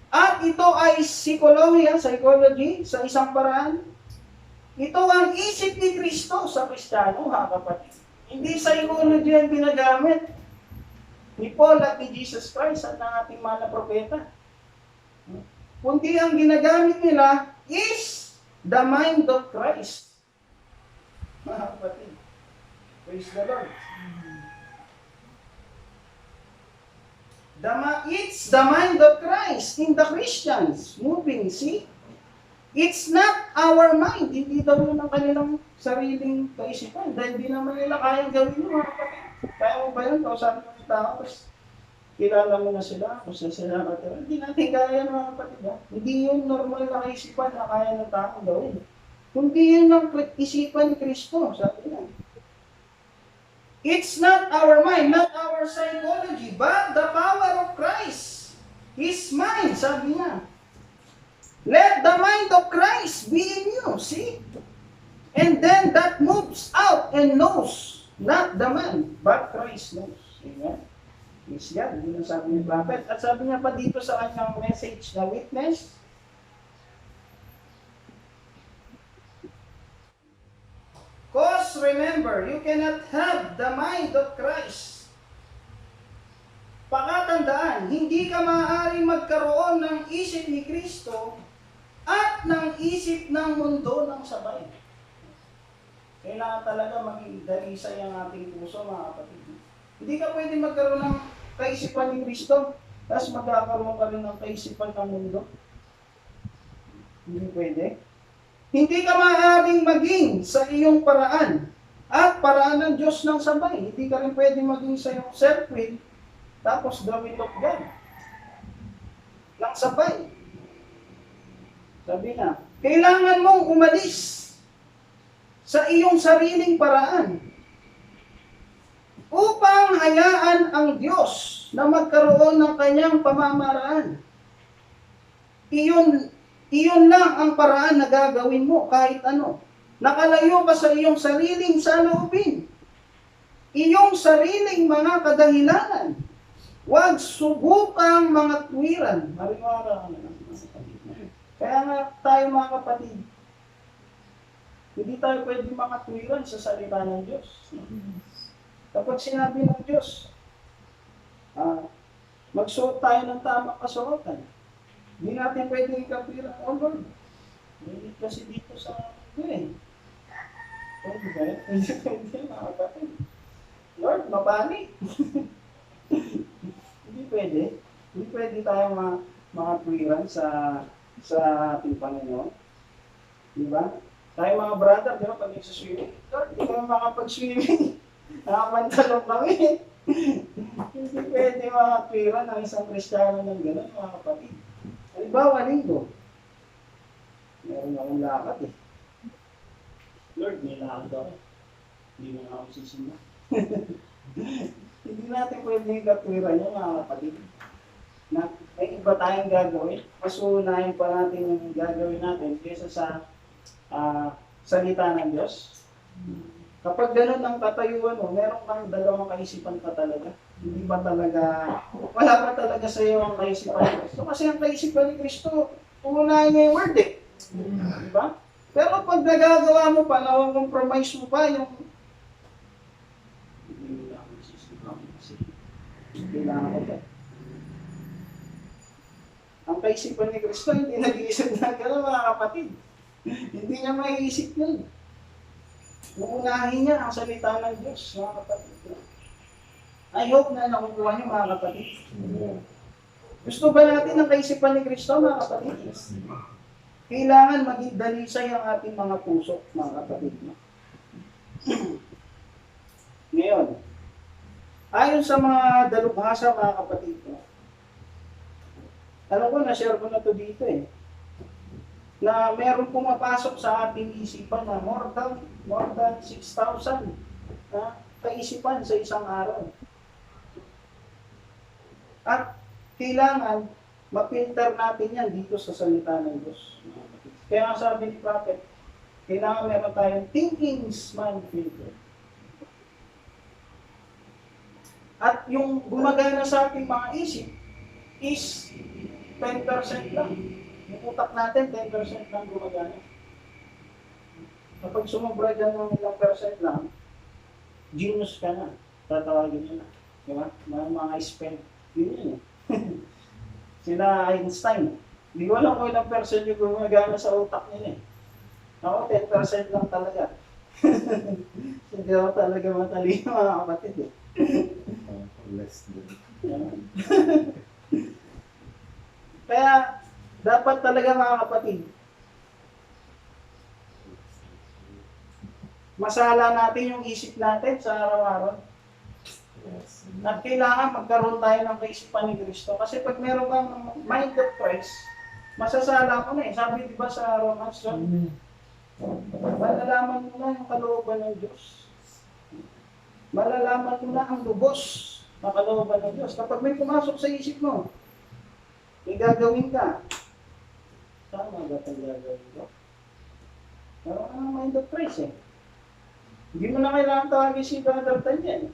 At ito ay psychology, sa isang paraan. Ito ang isip ni Kristo sa Kristiyano, ha kapatid. Hindi psychology ang ginagamit ni Paul at ni Jesus Christ at ng ating mga propeta. Kundi ang ginagamit nila is the mind of Christ. Mga kapatid. Praise the Lord. It's the mind of Christ in the Christians moving, see? It's not our mind. Hindi daw yun ang kanilang sariling kaisipan. Dahil hindi naman nila kayang gawin yun, mga kapatid. Kaya mo ba yun? Kausapin mo yung tao, tapos kilala mo na sila, kung saan sila nakatira. Hindi natin kaya mga kapatid. Ha? Hindi yun normal na kaisipan na kaya ng tao gawin. Kundi yun ang isipan ni Kristo, sabi niya. It's not our mind, not our psychology, but the power of Christ. His mind, sabi niya. Let the mind of Christ be in you, see? And then that moves out and knows, not the man, but Christ knows. Amen? Yes, yan. Yun ang sabi ni prophet. At sabi niya pa dito sa kanyang message na witness, because remember, you cannot have the mind of Christ. Pakatandaan, hindi ka maaaring magkaroon ng isip ni Kristo at ng isip ng mundo ng sabay. Kailangan talaga maging dalisay ang ating puso, mga kapatid. Hindi ka pwede magkaroon ng kaisipan ni Kristo, tapos magkakaroon ka rin ng kaisipan ng mundo. Hindi pwede. Hindi ka maaaring maging sa iyong paraan at paraan ng Diyos ng sabay. Hindi ka rin pwede maging sa iyong self-will, tapos the will of God ng sabay. Sabi na, kailangan mong umalis sa iyong sariling paraan upang hayaan ang Diyos na magkaroon ng kanyang pamamaraan. Iyon lang ang paraan na gagawin mo kahit ano. Nakalayo ka sa iyong sariling saloobin. Iyong sariling mga kadahilanan. Huwag subukang mga tuwiran. Kaya nga tayo mga kapatid, hindi tayo pwede makatwiran sa salita ng Diyos. Kapag sinabi ng Diyos, magsuot tayo ng tamang kasuotan, hindi natin pwede ikatwiran, oh Lord, hindi kasi dito sa pwede ba yun? Hindi mga kapatid. Lord, mabali. Hindi pwede. Hindi pwede tayo makatwiran sa ating Panginoon. Di ba? Tayo mga brother, di ba, pag nagsaswimming, Lord, di ba makapag-swimming? Nakapantalong kami. Hindi pwede makatwiran ng isang Kristiyano ng gano'n, mga kapatid. Halimbawa, linggo. Meron akong lakad eh. Lord, may lakad ako. Hindi mo na ako sisimba. Hindi natin pwede katwiran yung mga kapatid. Na may iba tayong gagawin. Mas uunahin pa natin yung gagawin natin kaysa sa salita ng Diyos. Kapag ganun ang katayuan mo, meron kang dalawang kaisipan ka talaga. Hindi ba talaga, wala pa talaga sa iyo ang kaisipan ni Kristo. Kasi ang kaisipan ni Kristo, uunahin niya yung word eh. Diba? Pero pag nagagawa mo pa, na-compromise mo pa yung kailangan ko pa. Ang kaisipan ni Kristo, hindi nag-iisip na gano'n mga kapatid. Hindi niya maiisip yun. Uunahin niya ang salita ng Diyos, mga kapatid. I hope na nakukuha niyo mga kapatid. Gusto ba natin ang kaisipan ni Kristo, mga kapatid? Kailangan maging dalisay ang ating mga puso, mga kapatid. Ngayon, ayon sa mga dalubhasa, mga kapatid, alam ko, na-share ko na to dito na meron pumapasok sa ating isipan na more than 6,000 na kaisipan sa isang araw. At kailangan mapilter natin yan dito sa salita ng Diyos. Kaya nga sabi ni Prophet, kailangan meron tayong thinking mind filter. At yung gumagana sa ating mga isip is 10% lang. Yung utak natin, 10% lang gumagana. Kapag sumobra dyan ng ilang percent lang, genius ka na. Tatawagin nyo na. Diba? Mga spend. Yun. Sila Einstein. Hindi ko alam kung ilang percent yung gumagana sa utak nila. Ako, 10% lang talaga. Hindi ako talaga matalino mga kapatid Less than. Kaya, dapat talaga mga kapatid, masala natin yung isip natin sa araw-araw. Yes. At kailangan magkaroon tayo ng kaisipan ni Kristo. Kasi pag meron kang mind of Christ, masasala ko na Sabi diba sa Romans 12, malalaman mo na yung kalooban ng Diyos. Malalaman mo na ang lubos na kalooban ng Diyos. Kapag may pumasok sa isip mo, may gagawin ka. Tama ba itong gagawin ko? Pero ang mind of Christ Hindi mo na kailangan tawagin si Brother Tanyan.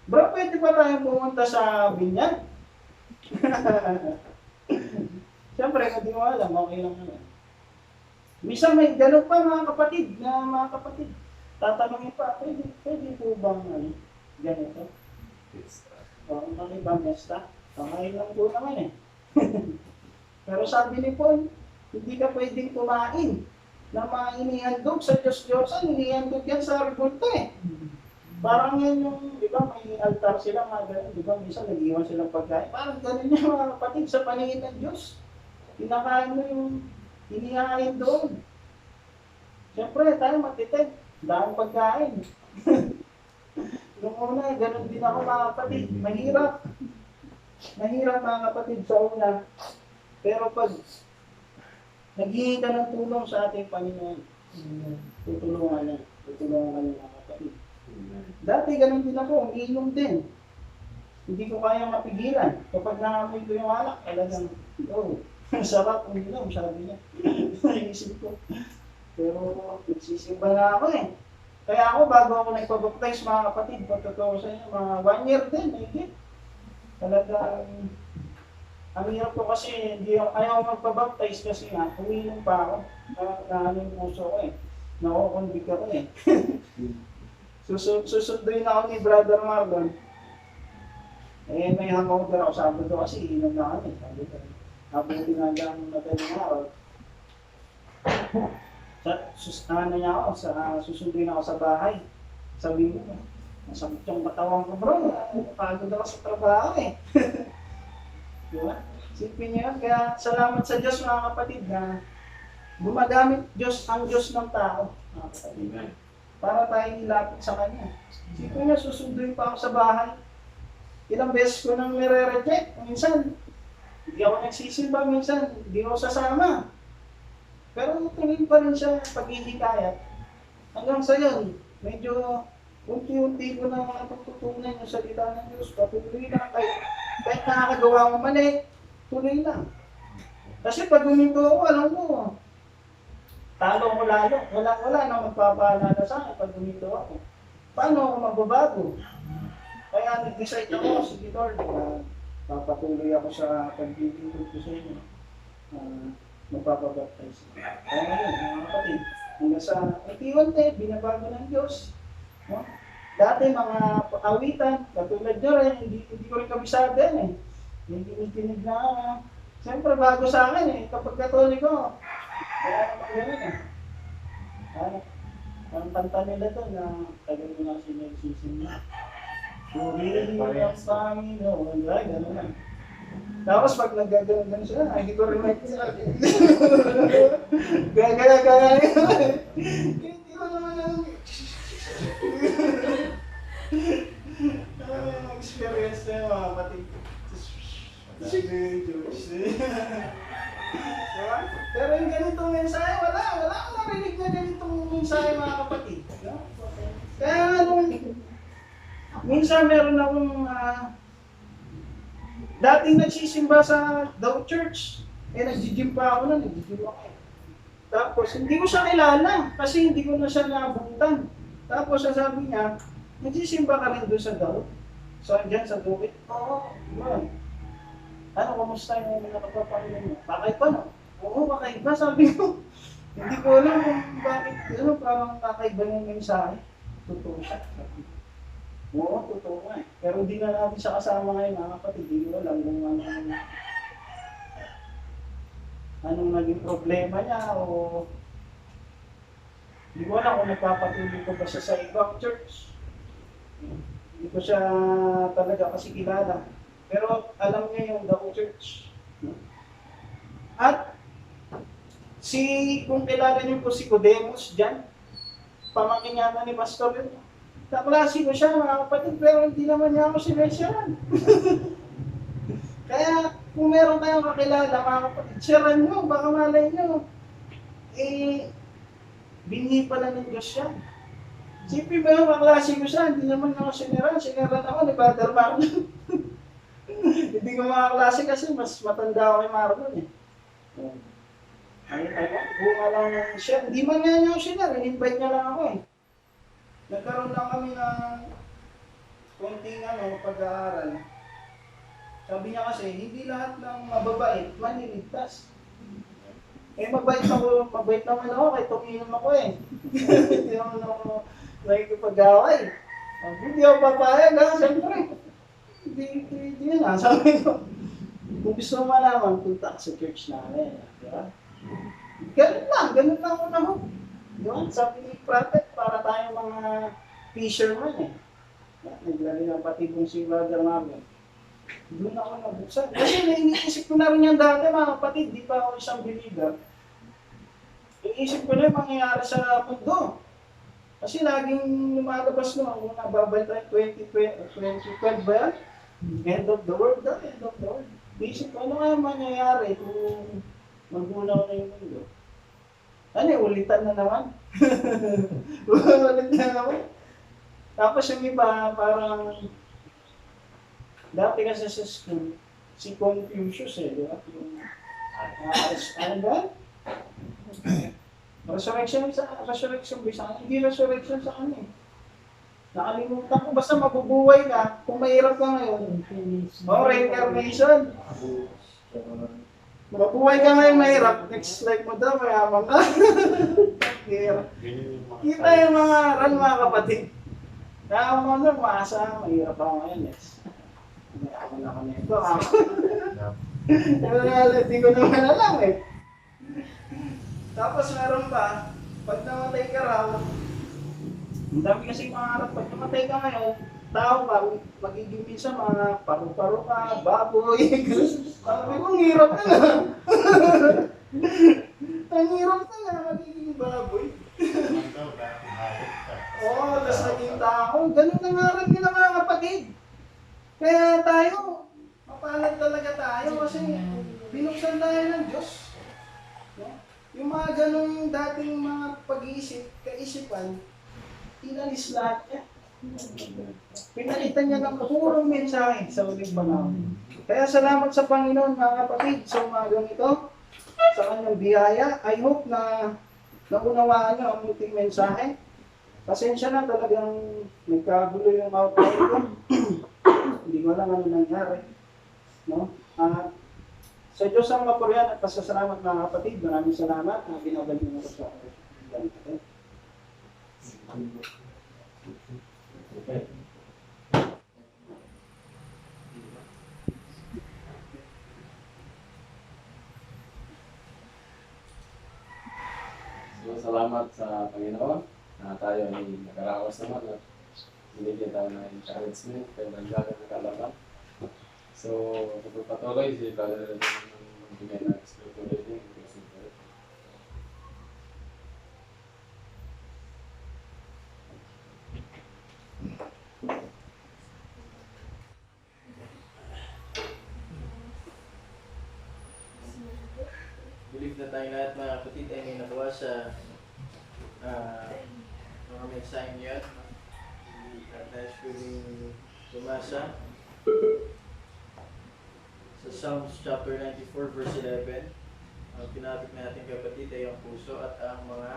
Bro, pwede pa tayong pumunta sa binyag? Siyempre, kung di mo alam, okay lang naman. Minsan may ganun pa mga kapatid, tatanungin pa, pwede po bang ganito? O, makibang nesta? Kamain lang po naman Pero sabi ni Paul, hindi ka pwedeng kumain na mga inihandog sa Diyos-Diyosan, inihandog yan sa ribulto Parang yan yung, di ba, may altar sila, mga ganun, di ba, minsan nag-iwan silang pagkain. Parang ganun yan mga kapatid sa paningin ng Diyos. Pinakain mo yung inihain doon. Siyempre, tayo matitid. Dahil pagkain. Nung una, ganun din ako mga kapatid. Mahirap. Mahirap mga kapatid sa una. Pero pag naghihingi ka ng tulong sa ating Panginoon, tutulungan niya. Tutulungan ka niya mga kapatid. Dati ganun din ako, umiinom din. Hindi ko kaya mapigilan. Kapag naamoy ko yung alak, talagang, sarap uminom, sabi niya. Naisip ko. Pero nagsisimba na ako Kaya ako, bago ako nagpabaptize mga kapatid, patotoo sa inyo, mga 1 year din, higit. Talagang, ang hirap ko kasi, ayaw magpabaptize kasi nga, uminom pa ako. Ano yung puso ko Nakukonvict ako Susunduin ako ni Brother Marlon. May hangover ako Sabado kasi inom na kami. Sabi ko, habuti na lang madaling araw. Susunduin ako sa bahay. Sabi mo, masakit yung katawan ko bro. Pagod ako sa trabaho Diba? Sipin niyo yun. Kaya salamat sa Diyos mga kapatid na gumagamit ang Diyos ng tao. Mga kapatid. Para tayo nilapit sa Kanya. Sipin niyo, susunduin pa ako sa bahay. Ilang beses ko nang nire-reject. Minsan, hindi ako nagsisimba. Minsan, hindi ako sasama. Pero tingin pa rin siya paghihikayat. Hanggang sa yun, medyo unti-unti ko na natututunan yung salita ng Diyos. Patuloy na kahit nakakagawa mo mali, tuloy lang. Kasi pag huminto ako, alam ko, talo ko lalo. Wala nang magpapaalala sa akin pag huminto ako. Paano ako magbabago? Kaya nag-decide ako, sige Lord, papatuloy ako sa paglilingkod ko sa inyo. magpapabaptize. Kaya ngayon, mga kapatid, hanggang sa unti-unti, binabago ng Diyos. No? Dati mga awitan, katulad nyo rin, hindi ko rin kabisado yan eh. Hindi tinig na, siyempre bago sa akin eh, kapag katoliko, kaya naman ganun eh. Ang kanta nila doon na tagal mo na sinagsisimula. Purihin ang Panginoon, ay gano'n na. Tapos pag naggaganon siya, ay hindi ko rin may gaya-gaya. Hindi ko naman ang experience na yung mga kapatid. Diba? Pero yung ganitong mensahe, wala akong narinig na ganitong mensahe mga kapatid. No? Kaya minsan meron akong dating nagsisimba sa Dow Church. Nag-gym pa ako nun, Tapos hindi ko siya kilala kasi hindi ko na siya naabutan. Tapos sabi niya, nagsisimba ka rin doon sa Dow? So, dyan sa Dukit? Oo, yun. Ano, kamusta yung nakapapakilala mo? Kakaiba no? Oo, kakaiba, sabi ko. Hindi ko alam kung bakit, parang kakaiba yung mensahe. Totoo siya. Oo, totoo nga eh. Pero hindi na natin siya kasama ngayon, mga kapatid. Hindi ko alam kung anong naging problema niya o hindi ko alam kung nagpapatuloy ko ba siya sa ibang church. Hindi ko siya talaga kasi kilala. Pero alam niya yung Dao Church. At kung kilala niyo po si Codemos dyan, pamangkin yata ni Pastor yun. Kaklase ko siya mga kapatid, pero hindi naman niya ako sinensyaran. Kaya kung meron kayong kakilala mga kapatid, sharean nyo, baka malay nyo. Binhi pala ng Diyos siya. Sipin ba yung kaklase ko siya, hindi naman ako sineran ako ni Brother Marlon. Hindi ko mga klase kasi mas matanda ako kay Marlon eh. Bunga lang siya. Hindi man nga niya ako siya, in-invite niya lang ako eh. Nagkaroon lang kami ng konting pag-aaral. Sabi niya kasi, hindi lahat ng mababait maniligtas. Mabait naman ako kahit tuminom ako eh. Hindi naman ako nakikipag-away. Hindi ako papayag ha, siyempre. Hindi na, sabi ko. Kung gusto mo malaman, punta ka sa church namin. Diba? Ganun lang ako na ho. Diba? Sabi ni Prophet, para tayong mga fisherman eh. Naglali ng patibong si Brother namin. Doon ako nabuksan. Kasi iniisip ko na rin yan dati mga kapatid, di pa ako isang believer. Iniisip ko na yung mangyayari sa mundo. Kasi laging lumalabas naman kung nababalik tayo 2012 ba yan? End of the world na, end of the world. Iniisip ko, ano kaya mangyayari kung magunaw na yung mundo? Ano ulitan na naman? Ulit na naman. Tapos yung iba, parang dati kasi sa school, si Confucius eh, di ba? Yung, ano ba? Resurrection ba sa kanya? Hindi resurrection sa kanya eh. Nakalimutan ko, basta mabubuhay ka, kung mahirap ka ngayon. Reincarnation. Mabubuhay ka ngayon mahirap, next life mo daw, mayaman ka. Kita yung mga mga kapatid. Kaya ako naman, maasa, mahirap ako ngayon. Yes. Ako na ako nito. Hindi ko naman alam eh. Tapos meron pa, pag namatay ka raw, ang dami kasing pangarap, pag namatay ka ngayon, tao ka, magiging minsan mga paru-paro ka, baboy. Sabi ko, ang hirap ka na. Ang hirap ka na, magiging baboy. Oo, tapos naging tao. Ganun nangarap nila mga kapatid. Kaya tayo, mapalad talaga tayo kasi binuksan tayo ng Diyos. No? Yung mga ganung dating mga pag-iisip, kaisipan, inalis lahat niya. Pinalitan niya ng purong mensahe sa uling panahon. Kaya salamat sa Panginoon mga kapatid sa umagang ito, sa kanyang biyaya. I hope na naunawaan niyo ang munting mensahe. Pasensya na talagang nagkagulo yung outline ko. Hindi ko alam ano nangyari. No? Sa Diyos ang mapurihan at pasasalamat mga kapatid. Maraming salamat na binabalik mo ko sa ganito. So, salamat sa Panginoon na tayo ay nakaraos naman at binigyan tayo ng encouragement kaya naglagan ng kalaban. So, patuloy si Brother ng magbigay ng spiritual reading. Believe na tayo lahat mga kapatid ay may nakuha sa mga mensahe niyan. At nais ko rin tumasa sa Psalms chapter 94 verse 11. Ang pinapit natin kapatid ay ang puso at ang mga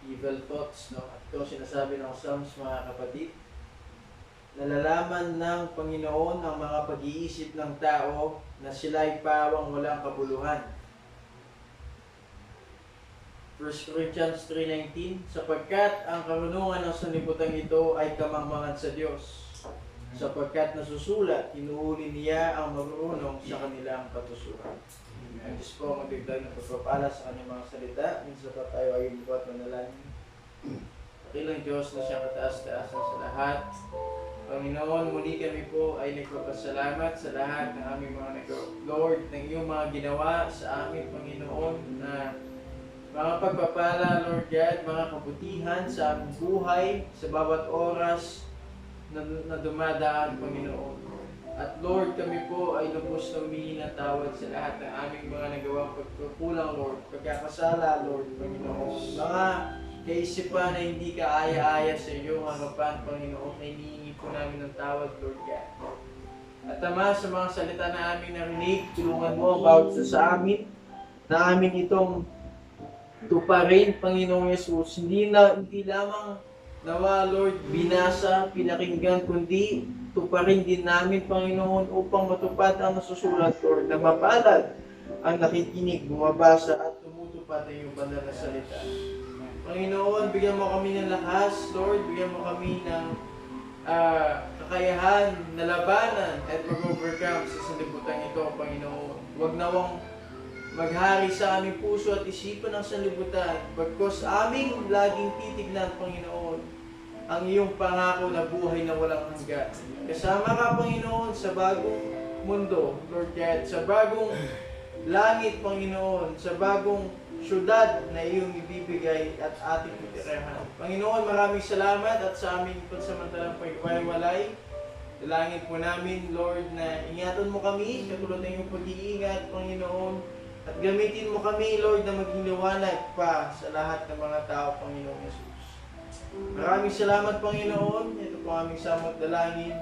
evil thoughts. No? At ito sinasabi ng Psalms mga kapatid. Nalalaman ng Panginoon ang mga pag-iisip ng tao na sila'y pawang walang kabuluhan. 1 Corinthians 3:19, sapagkat ang karunungan ng sanlibutan ito ay kamangmangan sa Diyos. Sapagkat nasusulat, hinuhuli niya ang marunong sa kanilang katusuran. Ang Diyos po ang magdagdag ng pagpapala sa kanyang mga salita. Minsan pa tayo ay buhat manalangin. Pakilang Diyos na siyang kataas-taasan sa lahat. Panginoon, muli kami po ay nagpapasalamat sa lahat ng aming mga Lord, ng iyong mga ginawa sa amin, Panginoon, na mga pagpapala, Lord God, mga kabutihan sa aming buhay, sa bawat oras na dumadaan, Panginoon. At Lord, kami po ay lubos na humingi ng tawad sa lahat ng aming mga nagawang pagkukulang, Lord, pagkakasala, Lord, Panginoon. Mga kaisipan na hindi ka aya-aya sa iyong harapan, Panginoon, na hinihingi po namin ng tawad, Lord God. At Ama, sa mga salita na aming narinig, tulungan mo ang bawat isa sa amin, na amin itong tuparin, Panginoong Yesus. Hindi lamang nawa, Lord, binasa, pinakinggan, kundi tuparin din namin, Panginoon, upang matupad ang nasusulat, Lord, na mapalad ang nakikinig, bumabasa at tumutupad ang iyong banal na salita. Panginoon, bigyan mo kami ng lakas, Lord, bigyan mo kami ng kakayahan na labanan at mag-overcome sa sanlibutan ito, Panginoon. Huwag nawang maghari sa aming puso at isipan ng sanlibutan, bagkos aming laging titignan, Panginoon, ang iyong pangako na buhay na walang hanggan. Kasama ka, Panginoon, sa bagong mundo, Lord God, sa bagong langit, Panginoon, sa bagong syudad na iyong ibibigay at ating titirahan. Panginoon, maraming salamat at sa aming pansamantalang pagwalay. Dalangin po namin, Lord, na ingatan mo kami, katulad ng iyong pag-iingat, Panginoon, at gamitin mo kami, Lord, na maging liwanag pa sa lahat ng mga tao, Panginoon Jesus. Maraming salamat, Panginoon. Ito po aming samot dalangin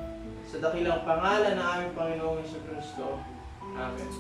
sa dakilang pangalan ng aming Panginoong Jesucristo. Amen.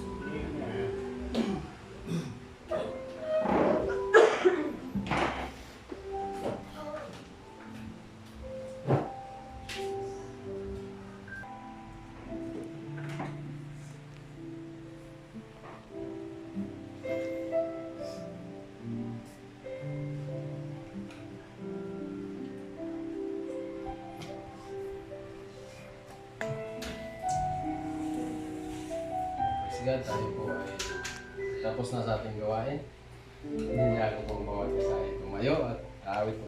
God, tayo po ay tapos na sa ating gawain. Hindi niya ako pong bawat isa ay tumayo at aawit po